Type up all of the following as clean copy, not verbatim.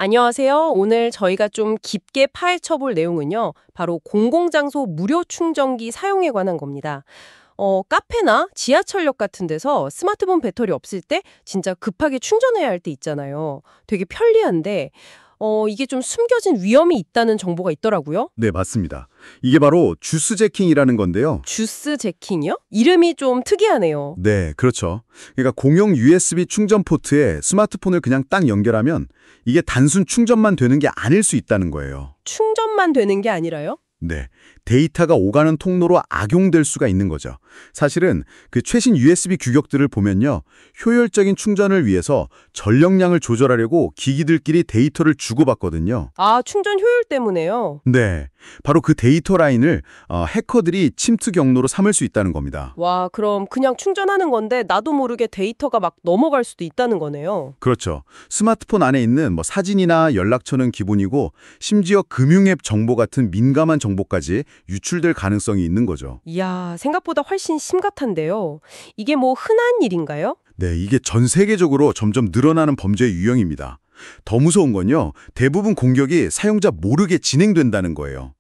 안녕하세요. 오늘 저희가 좀 깊게 파헤쳐 볼 내용은요. 바로 공공장소 무료 충전기 사용에 관한 겁니다. 카페나 지하철역 같은 데서 스마트폰 배터리 없을 때 진짜 급하게 충전해야 할 때 있잖아요. 되게 편리한데, 이게 좀 숨겨진 위험이 있다는 정보가 있더라고요. 네, 맞습니다. 이게 바로 주스 제킹이라는 건데요. 주스 제킹이요? 이름이 좀 특이하네요. 네, 그렇죠. 그러니까 공용 USB 충전 포트에 스마트폰을 그냥 딱 연결하면 이게 단순 충전만 되는 게 아닐 수 있다는 거예요. 충전만 되는 게 아니라요? 네, 데이터가 오가는 통로로 악용될 수가 있는 거죠. 사실은 그 최신 USB 규격들을 보면요. 효율적인 충전을 위해서 전력량을 조절하려고 기기들끼리 데이터를 주고받거든요. 아, 충전 효율 때문에요. 네, 바로 그 데이터 라인을 해커들이 침투 경로로 삼을 수 있다는 겁니다. 와, 그럼 그냥 충전하는 건데 나도 모르게 데이터가 막 넘어갈 수도 있다는 거네요. 그렇죠. 스마트폰 안에 있는 사진이나 연락처는 기본이고 심지어 금융앱 정보 같은 민감한 정보까지 유출될 가능성이 있는 거죠. 이야, 생각보다 훨씬 심각한데요. 이게 뭐 흔한 일인가요? 네, 이게 전 세계적으로 점점 늘어나는 범죄의 유형입니다. 더 무서운 건요. 대부분 공격이 사용자 모르게 진행된다는 거예요.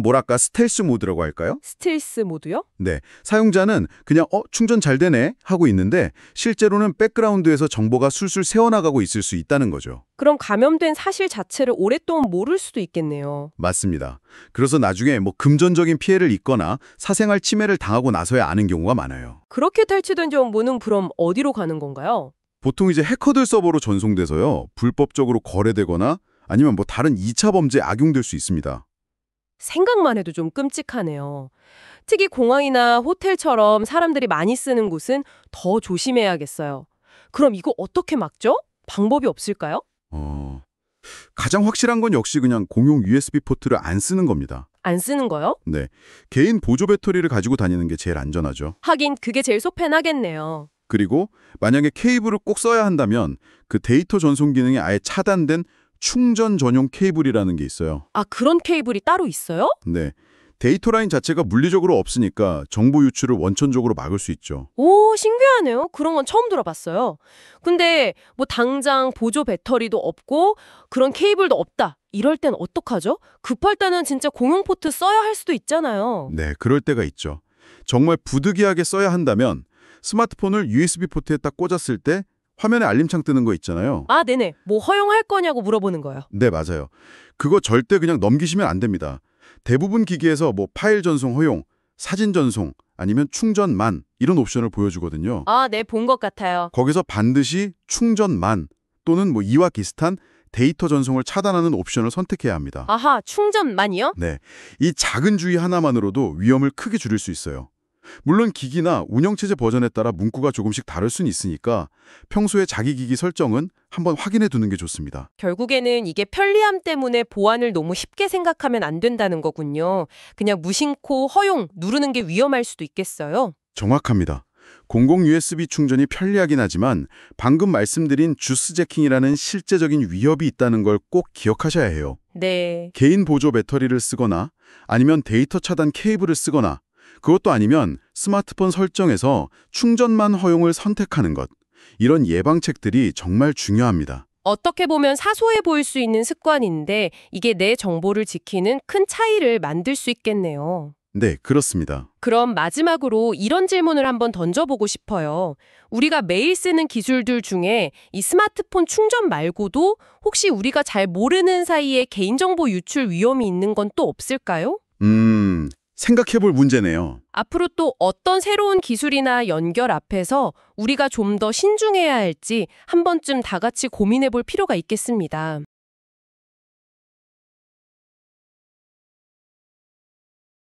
뭐랄까 스텔스 모드라고 할까요? 스텔스 모드요? 네, 사용자는 그냥 충전 잘 되네 하고 있는데 실제로는 백그라운드에서 정보가 술술 새어나가고 있을 수 있다는 거죠. 그럼 감염된 사실 자체를 오랫동안 모를 수도 있겠네요. 맞습니다. 그래서 나중에 금전적인 피해를 입거나 사생활 침해를 당하고 나서야 아는 경우가 많아요. 그렇게 탈취된 정보는 그럼 어디로 가는 건가요? 보통 이제 해커들 서버로 전송돼서요. 불법적으로 거래되거나 아니면 다른 2차 범죄에 악용될 수 있습니다. 생각만 해도 좀 끔찍하네요. 특히 공항이나 호텔처럼 사람들이 많이 쓰는 곳은 더 조심해야겠어요. 그럼 이거 어떻게 막죠? 방법이 없을까요? 가장 확실한 건 역시 그냥 공용 USB 포트를 안 쓰는 겁니다. 안 쓰는 거요? 네, 개인 보조 배터리를 가지고 다니는 게 제일 안전하죠. 하긴 그게 제일 속편하겠네요. 그리고 만약에 케이블을 꼭 써야 한다면 그 데이터 전송 기능이 아예 차단된 충전 전용 케이블이라는 게 있어요. 아, 그런 케이블이 따로 있어요? 네, 데이터 라인 자체가 물리적으로 없으니까 정보 유출을 원천적으로 막을 수 있죠. 오, 신기하네요. 그런 건 처음 들어봤어요. 근데 뭐 당장 보조 배터리도 없고 그런 케이블도 없다. 이럴 땐 어떡하죠? 급할 때는 진짜 공용 포트 써야 할 수도 있잖아요. 네, 그럴 때가 있죠. 정말 부득이하게 써야 한다면 스마트폰을 USB 포트에 딱 꽂았을 때 화면에 알림창 뜨는 거 있잖아요. 아, 네네. 뭐 허용할 거냐고 물어보는 거예요. 네, 맞아요. 그거 절대 그냥 넘기시면 안 됩니다. 대부분 기기에서 파일 전송 허용, 사진 전송, 아니면 충전만 이런 옵션을 보여주거든요. 아, 네, 본 것 같아요. 거기서 반드시 충전만 또는 이와 비슷한 데이터 전송을 차단하는 옵션을 선택해야 합니다. 아하, 충전만이요? 네, 이 작은 주의 하나만으로도 위험을 크게 줄일 수 있어요. 물론 기기나 운영체제 버전에 따라 문구가 조금씩 다를 수는 있으니까 평소에 자기 기기 설정은 한번 확인해 두는 게 좋습니다. 결국에는 이게 편리함 때문에 보안을 너무 쉽게 생각하면 안 된다는 거군요. 그냥 무심코 허용 누르는 게 위험할 수도 있겠어요. 정확합니다. 공공 USB 충전이 편리하긴 하지만 방금 말씀드린 주스 제킹이라는 실제적인 위협이 있다는 걸 꼭 기억하셔야 해요. 네. 개인 보조 배터리를 쓰거나 아니면 데이터 차단 케이블을 쓰거나 그것도 아니면 스마트폰 설정에서 충전만 허용을 선택하는 것. 이런 예방책들이 정말 중요합니다. 어떻게 보면 사소해 보일 수 있는 습관인데 이게 내 정보를 지키는 큰 차이를 만들 수 있겠네요. 네, 그렇습니다. 그럼 마지막으로 이런 질문을 한번 던져보고 싶어요. 우리가 매일 쓰는 기술들 중에 이 스마트폰 충전 말고도 혹시 우리가 잘 모르는 사이에 개인정보 유출 위험이 있는 건 또 없을까요? 생각해볼 문제네요. 앞으로 또 어떤 새로운 기술이나 연결 앞에서 우리가 좀 더 신중해야 할지 한 번쯤 다 같이 고민해 볼 필요가 있겠습니다.